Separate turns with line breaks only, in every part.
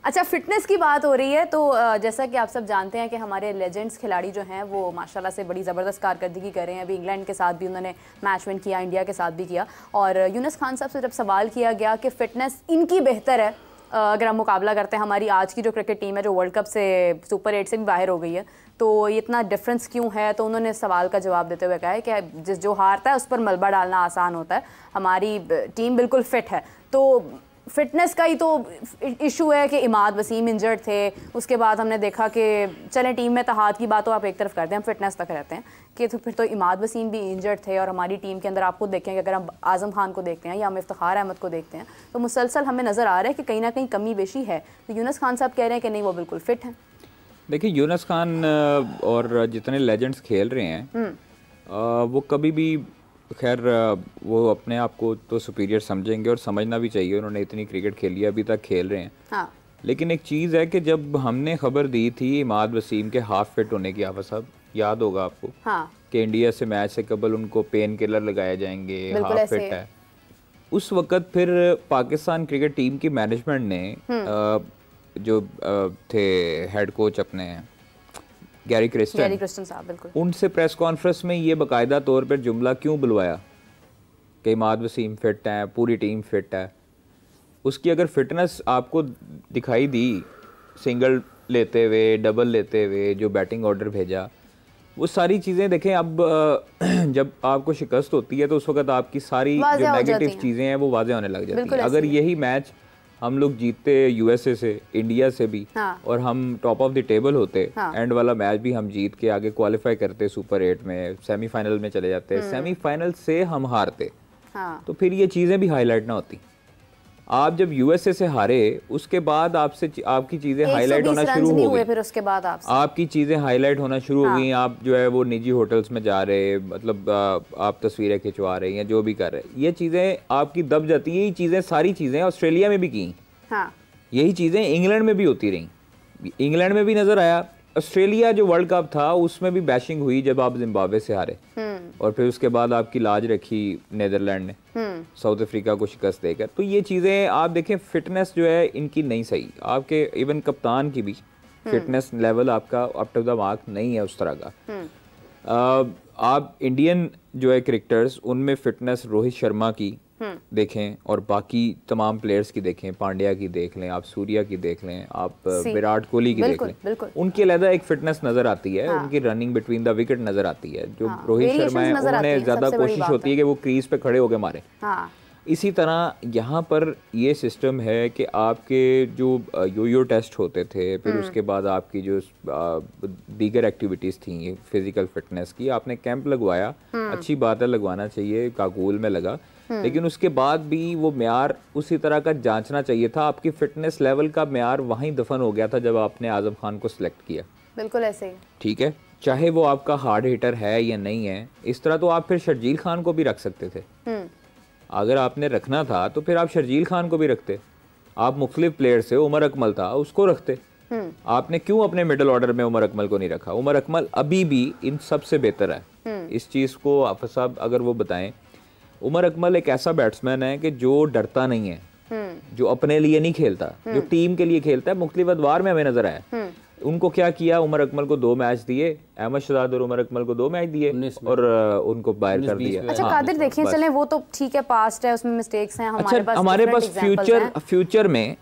अच्छा, फिटनेस की बात हो रही है तो जैसा कि आप सब जानते हैं कि हमारे लेजेंड्स खिलाड़ी जो हैं वो माशाल्लाह से बड़ी ज़बरदस्त कारकर्दगी कर रहे हैं। अभी इंग्लैंड के साथ भी उन्होंने मैच विन किया, इंडिया के साथ भी किया। और यूनुस खान साहब से जब सवाल किया गया कि फ़िटनेस इनकी बेहतर है अगर हम मुकाबला करते हैं हमारी आज की जो क्रिकेट टीम है जो वर्ल्ड कप से सुपर 8 से भी बाहर हो गई है, तो ये इतना डिफरेंस क्यों है, तो उन्होंने सवाल का जवाब देते हुए कहा है कि जो हारता है उस पर मलबा डालना आसान होता है, हमारी टीम बिल्कुल फिट है। तो फिटनेस का ही तो इशू है कि इमाद वसीम इंजर्ड थे, उसके बाद हमने देखा कि चलें टीम में तहाद की बात तो आप एक तरफ करते हैं, हम फिटनेस तक रहते हैं कि तो फिर तो इमाद वसीम भी इंजर्ड थे और हमारी टीम के अंदर आप खुद देखें कि अगर हम आज़म खान को देखते हैं या हम इफ्तिखार अहमद को देखते हैं तो मुसलसल हमें नज़र आ रहा है कि कहीं ना कहीं कमी बेशी है। तो यूनुस खान साहब कह रहे हैं कि नहीं वो बिल्कुल फिट हैं।
देखिए यूनुस खान और जितने लेजेंड्स खेल रहे हैं वो कभी भी खैर वो अपने आप को तो सुपीरियर समझेंगे और समझना भी चाहिए, उन्होंने इतनी क्रिकेट खेली है, अभी तक खेल रहे हैं।
हाँ।
लेकिन एक चीज़ है कि जब हमने खबर दी थी इमाद वसीम के हाफ फिट होने की, आफा साहब याद होगा आपको, हाँ, कि इंडिया से मैच से कबल उनको पेन किलर लगाए जाएंगे, हाफ फिट है। उस वक्त फिर पाकिस्तान क्रिकेट टीम की मैनेजमेंट ने जो थे हेड कोच अपने गैरी क्रिस्टन
साहब, बिल्कुल,
उनसे प्रेस कॉन्फ्रेंस में ये बाकायदा तौर पर जुमला क्यों बुलवाया कि इमाद वसीम फिट है, पूरी टीम फिट है। उसकी अगर फिटनेस आपको दिखाई दी सिंगल लेते हुए, डबल लेते हुए, जो बैटिंग ऑर्डर भेजा, वो सारी चीज़ें देखें। अब जब आपको शिकस्त होती है तो उस वक्त आपकी सारी जो नेगेटिव चीज़ें हैं वो वाज़ेह होने लग जाती हैं। अगर यही मैच हम लोग जीतते यूएसए से, इंडिया से भी, हाँ, और हम टॉप ऑफ द टेबल होते, हाँ, एंड वाला मैच भी हम जीत के आगे क्वालिफाई करते सुपर 8 में, सेमीफाइनल में चले जाते, सेमीफाइनल से हम हारते, हाँ, तो फिर ये चीज़ें भी हाईलाइट ना होती। आप जब यूएसए से हारे उसके बाद आपकी चीज़ें हाईलाइट होना शुरू हो गई,
फिर उसके बाद
आपकी चीज़ें हाईलाइट होना शुरू हो गई, आप जो है वो निजी होटल्स में जा रहे, मतलब आप तस्वीरें खिंचवा रहे हैं, जो भी कर रहे हैं, ये चीज़ें आपकी दब जाती है। यही चीज़ें सारी चीज़ें ऑस्ट्रेलिया में भी की, हाँ, यही चीज़ें इंग्लैंड में भी होती रही, इंग्लैंड में भी नज़र आया। ऑस्ट्रेलिया जो वर्ल्ड कप था उसमें भी बैशिंग हुई जब आप जिम्बाब्वे से हारे, और फिर उसके बाद आपकी लाज रखी नीदरलैंड ने साउथ अफ्रीका को शिकस्त देकर। तो ये चीज़ें आप देखें, फिटनेस जो है इनकी नहीं सही, आपके इवन कप्तान की भी फिटनेस लेवल आपका अप टू द मार्क नहीं है उस तरह का। आप इंडियन जो है क्रिकेटर्स उनमें फिटनेस रोहित शर्मा की देखें और बाकी तमाम प्लेयर्स की देखें, पांड्या की देख लें, आप सूर्या की देख लें, आप विराट कोहली की देख लें, उनकी अलग एक फिटनेस नजर आती है, हाँ, उनकी रनिंग बिटवीन द विकेट नजर आती है। जो हाँ, रोहित शर्मा है उन्होंने ज्यादा कोशिश होती है कि वो क्रीज पे खड़े होकर मारे, हाँ। इसी तरह यहाँ पर ये सिस्टम है कि आपके जो यो टेस्ट होते थे, फिर उसके बाद आपकी जो दीगर एक्टिविटीज़ थी फिजिकल फिटनेस की, आपने कैंप लगवाया, अच्छी बात है, लगवाना चाहिए, काबूल में लगा, लेकिन उसके बाद भी वो म्यार उसी तरह का जांचना चाहिए था। आपकी फिटनेस लेवल का म्यार वहीं दफन हो गया था जब आपने आजम खान को सिलेक्ट किया।
बिल्कुल ऐसे ही, ठीक
है, चाहे वो आपका हार्ड हिटर है या नहीं है। इस तरह तो आप फिर शर्जील खान को भी रख सकते थे, अगर आपने रखना था तो फिर आप शर्जील खान को भी रखते, आप मुख्तलिफ प्लेयर से, उमर अकमल था उसको रखते, आपने क्यों अपने मिडिल ऑर्डर में उमर अकमल को नहीं रखा? उमर अकमल अभी भी इन सबसे बेहतर है, इस चीज़ को आप साहब अगर वो बताएं। उमर अकमल एक ऐसा बैट्समैन है कि जो डरता नहीं है, जो अपने लिए नहीं खेलता, जो टीम के लिए खेलता है। मुख्तलिफ अदवार में हमें नजर आया, उनको क्या किया, उमर अकमल को 2 मैच दिए, अहमद शहजाद और उमर अकमल को 2 मैच दिए और उनको बाहर कर दिया।
अच्छा कादिर देखें, चलें वो तो ठीक है, पास्ट है, उसमें मिस्टेक्स हैं,
हमारे पास फ्यूचर में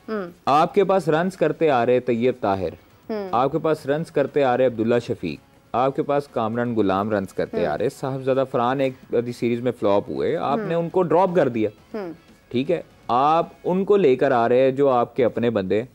आपके पास रन्स करते आ रहे तैयब ताहिर, आपके पास रन्स करते आ रहे अब्दुल्ला शफीक, आपके पास कामरान गुलाम रन्स करते आ रहे, साहबजादा फरहान एक सीरीज में फ्लॉप हुए, आपने उनको ड्रॉप कर दिया, ठीक है, आप उनको लेकर आ रहे हैं जो आपके अपने बंदे,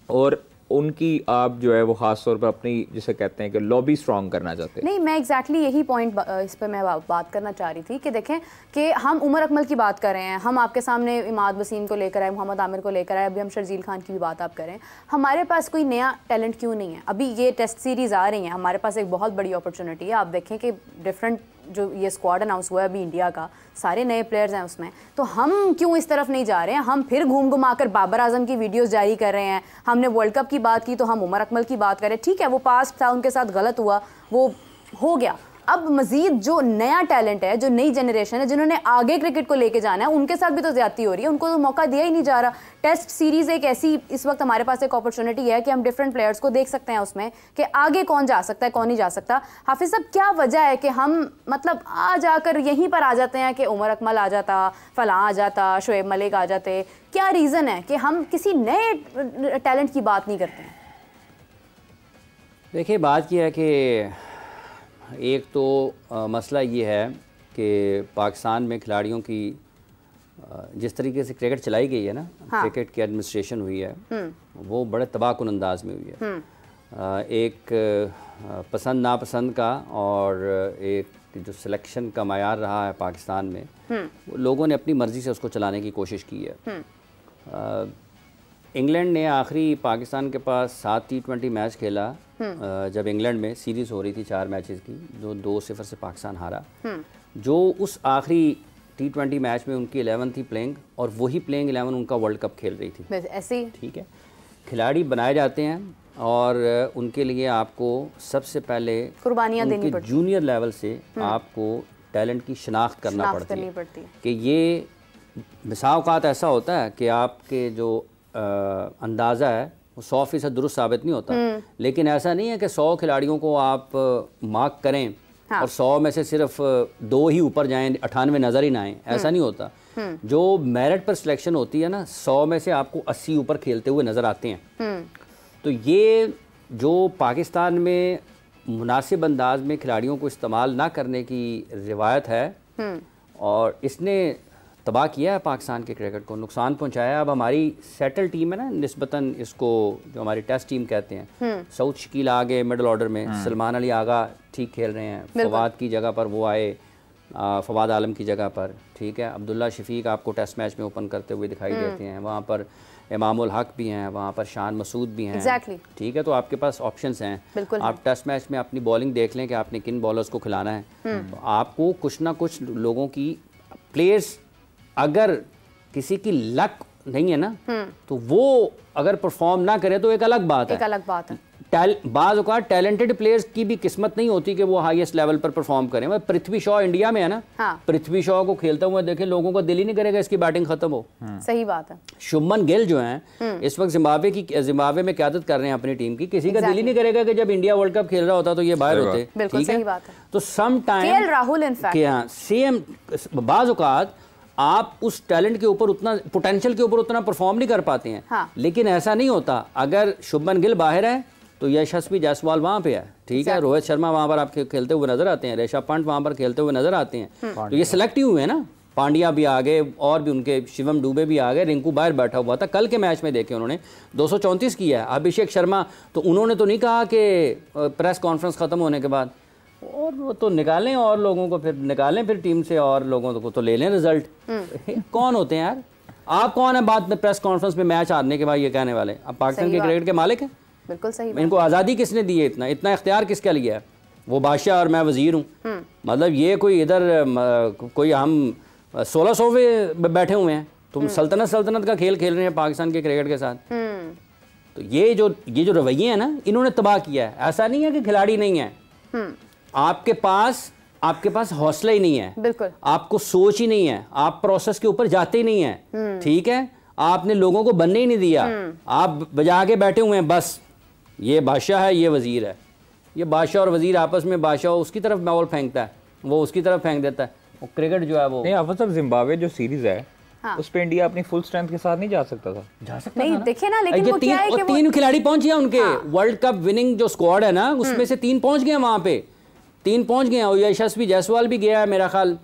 और उनकी आप जो है वो खास तौर पर अपनी जिसे कहते हैं कि लॉबी स्ट्रॉन्ग करना चाहते हैं।
नहीं, मैं एग्जैक्टली यही पॉइंट इस पर मैं बात करना चाह रही थी कि देखें कि हम उमर अकमल की बात कर रहे हैं, हम आपके सामने इमाद वसीम को लेकर आए, मोहम्मद आमिर को लेकर आए, अभी हम शर्जील खान की भी बात आप करें। हमारे पास कोई नया टैलेंट क्यों नहीं है? अभी ये टेस्ट सीरीज़ आ रही हैं, हमारे पास एक बहुत बड़ी अपॉर्चुनिटी है। आप देखें कि डिफरेंट जो ये स्क्वाड अनाउंस हुआ है अभी इंडिया का, सारे नए प्लेयर्स हैं उसमें, तो हम क्यों इस तरफ नहीं जा रहे हैं? हम फिर घूम घुमा कर बाबर आजम की वीडियोस जारी कर रहे हैं। हमने वर्ल्ड कप की बात की तो हम उमर अकमल की बात करें, ठीक है वो पास्ट था, उनके साथ गलत हुआ, वो हो गया। अब मजीद जो नया टैलेंट है, जो नई जनरेशन है, जिन्होंने आगे क्रिकेट को लेके जाना है, उनके साथ भी तो ज्यादती हो रही है, उनको तो मौका दिया ही नहीं जा रहा। टेस्ट सीरीज एक ऐसी इस वक्त हमारे पास एक अपॉर्चुनिटी है कि हम डिफरेंट प्लेयर्स को देख सकते हैं उसमें कि आगे कौन जा सकता है, कौन नहीं जा सकता। हाफिज साहब, क्या वजह है कि हम मतलब आ जाकर यहीं पर आ जाते हैं कि उमर अकमल आ जाता, फलां आ जाता, शोएब मलिक आ जाते? क्या रीज़न है कि हम किसी नए टैलेंट की बात नहीं करते हैं?
देखिए, बात यह है कि एक तो मसला ये है कि पाकिस्तान में खिलाड़ियों की जिस तरीके से क्रिकेट चलाई गई है ना, हाँ। क्रिकेट की एडमिनिस्ट्रेशन हुई है वो बड़े तबाहकुन अंदाज में हुई है। एक पसंद नापसंद का और एक जो सिलेक्शन का मयार रहा है पाकिस्तान में, लोगों ने अपनी मर्ज़ी से उसको चलाने की कोशिश की है। इंग्लैंड ने आखिरी पाकिस्तान के पास 7 T20 मैच खेला जब इंग्लैंड में सीरीज़ हो रही थी 4 मैचेस की, जो 2-0 से पाकिस्तान हारा। जो उस आखिरी T20 मैच में उनकी 11 थी प्लेइंग, और वही प्लेइंग 11 उनका वर्ल्ड कप खेल रही थी।
ऐसे ही
ठीक है, खिलाड़ी बनाए जाते हैं और उनके लिए आपको सबसे पहले
कुर्बानियाँ देनी पड़ती,
जूनियर लेवल से आपको टैलेंट की शिनाख्त करना पड़ती है कि ये मिसावकात ऐसा होता है कि आपके जो अंदाज़ा है वो 100% दुरुस्त साबित नहीं होता, लेकिन ऐसा नहीं है कि 100 खिलाड़ियों को आप मार्क करें और 100 में से सिर्फ 2 ही ऊपर जाएं, 98 नज़र ही ना आएँ, ऐसा नहीं होता। जो मेरिट पर सिलेक्शन होती है ना, 100 में से आपको 80 ऊपर खेलते हुए नज़र आते हैं। तो ये जो पाकिस्तान में मुनासिब अंदाज में खिलाड़ियों को इस्तेमाल ना करने की रिवायत है, और इसने तबाह किया है पाकिस्तान के क्रिकेट को, नुकसान पहुंचाया। अब हमारी सेटल टीम है ना निस्बतन, इसको जो हमारी टेस्ट टीम कहते हैं, सऊद शकील आगे मिडल ऑर्डर में, सलमान अली आगा ठीक खेल रहे हैं, फवाद की जगह पर वो आए, फवाद आलम की जगह पर, ठीक है, अब्दुल्ला शफीक आपको टेस्ट मैच में ओपन करते हुए दिखाई देते हैं, वहाँ पर इमामुल हक भी हैं, वहाँ पर शान मसूद भी हैं, ठीक है। तो आपके पास ऑप्शंस हैं। आप टेस्ट मैच में अपनी बॉलिंग देख लें कि आपने किन बॉलर्स को खिलाना है। तो आपको कुछ ना कुछ लोगों की प्लेयर्स, अगर किसी की लक नहीं है ना, तो वो अगर परफॉर्म ना करे तो एक अलग बात है। बाज़ औक़ात टैलेंटेड प्लेयर्स की भी किस्मत नहीं होती कि वो हाईएस्ट लेवल पर परफॉर्म करें। पृथ्वी शॉ इंडिया में है ना, हाँ। पृथ्वी शॉ को खेलता हुआ देखें, लोगों का दिल ही नहीं करेगा इसकी बैटिंग खत्म हो।
सही बात है।
शुभमन गिल जो हैं इस वक्त जिम्बाब्वे में क़यादत कर रहे हैं अपनी टीम की, किसी का दिल ही नहीं करेगा कि जब इंडिया वर्ल्ड कप खेल रहा होता तो ये बाहर होते।
ठीक है,
तो सम टाइम
राहुल
सेम बाज़ औक़ात आप उस टैलेंट के ऊपर उतना, पोटेंशियल के ऊपर उतना परफॉर्म नहीं कर पाते हैं, हाँ। लेकिन ऐसा नहीं होता। अगर शुभमन गिल बाहर है तो यशस्वी जायसवाल वहाँ पे है, ठीक है, रोहित शर्मा वहाँ पर आप खेलते हुए नजर आते हैं, ऋषभ पंत वहाँ पर खेलते हुए नजर आते हैं। तो ये सिलेक्टिव हुए ना, पांड्या भी आ गए और भी उनके शिवम दुबे भी आ गए, रिंकू बाहर बैठा हुआ था। कल के मैच में देखे उन्होंने 234 किया है। अभिषेक शर्मा तो उन्होंने तो नहीं कहा कि प्रेस कॉन्फ्रेंस ख़त्म होने के बाद, और वो तो निकालें और लोगों को, फिर निकालें फिर टीम से और लोगों को तो ले लें रिजल्ट। कौन होते हैं यार आप? कौन है बाद में प्रेस कॉन्फ्रेंस में मैच हारने के बाद ये कहने वाले? अब पाकिस्तान के क्रिकेट के मालिक हैं।
बिल्कुल सही।
इनको आज़ादी किसने दी है? इतना इख्तियार किसका लिया है? वो बादशाह और मैं वजीर हूँ। मतलब ये कोई इधर कोई हम 1600 बैठे हुए हैं, तुम सल्तनत का खेल खेल रहे हैं पाकिस्तान के क्रिकेट के साथ। तो ये जो रवैये हैं ना, इन्होंने तबाह किया है। ऐसा नहीं है कि खिलाड़ी नहीं है, आपके पास हौसला ही नहीं है, बिल्कुल, आपको सोच ही नहीं है, आप प्रोसेस के ऊपर जाते ही नहीं है, ठीक है, आपने लोगों को बनने ही नहीं दिया, आप बजा के बैठे हुए हैं बस। ये बादशाह है, ये वजीर है। ये बादशाह और वजीर आपस में, बादशाह उसकी तरफ बॉल फेंकता है, वो उसकी तरफ फेंक देता है, वो क्रिकेट जो है वो नहीं।
हाफिज साहब, जिम्बाब्वे जो सीरीज है, हाँ। उस पे इंडिया अपनी फुल स्ट्रेंथ के साथ नहीं जा सकता था।
जा सकता
नहीं, देखिए ना, लेकिन वो क्या है कि
3 खिलाड़ी पहुंच गए उनके, हाँ। वर्ल्ड कप विनिंग जो स्क्वाड है ना, उसमें से 3 पहुंच गए वहां पे, 3 पहुंच गए। और यशस्वी जायसवाल भी गया है मेरा ख्याल,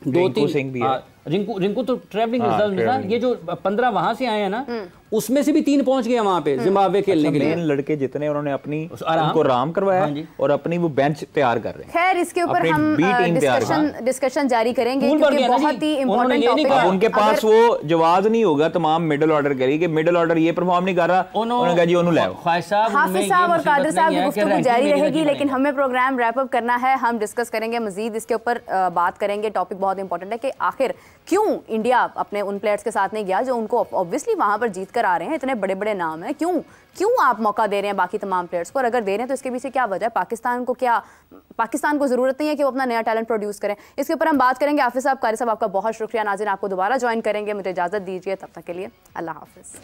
2-3
सिंह भी है।
रिंकू तो ट्रैवलिंग रिजल्ट में था। ये जो 15 वहां से आए हैं ना, उसमें से भी 3 पहुंच गए वहां पे जिम्बाब्वे खेलने के लिए।
मेन लड़के जितने उन्होंने अपनी उनको आराम करवाया, हाँ, और अपनी वो बेंच तैयार कर रहे हैं।
खैर, इसके ऊपर हम डिस्कशन जारी करेंगे क्योंकि बहुत ही इंपॉर्टेंट टॉपिक है।
उनके पास वो जवाब नहीं होगा तमाम मिडिल ऑर्डर करी कि मिडिल ऑर्डर ये परफॉर्म नहीं कर रहा, उन्होंने कहा जी उन्होंने ले आओ।
हाफिज साहब और कादिर साहब की गुफ्तगू जारी रहेगी, लेकिन हमें प्रोग्राम रैप अप करना है। हम डिस्कस करेंगे मजीद इसके ऊपर, बात करेंगे। टॉपिक बहुत इंपॉर्टेंट है कि आखिर क्यों इंडिया अपने उन प्लेयर्स के साथ नहीं गया जो उनको ऑब्वियसली वहां पर जीत कर आ रहे हैं, इतने बड़े बड़े नाम हैं, क्यों आप मौका दे रहे हैं बाकी तमाम प्लेयर्स को? और अगर दे रहे हैं तो इसके पीछे क्या वजह है? पाकिस्तान को ज़रूरत नहीं है कि वो अपना नया टैलेंट प्रोड्यूस करें? इसके ऊपर हम बात करेंगे। हाफिज़ साहब, कारी साहब, आपका बहुत शुक्रिया। नाज़रीन, आपको दोबारा ज्वाइन करेंगे, मुझे इजाज़त दीजिए, तब तक के लिए अल्लाह हाफिज़।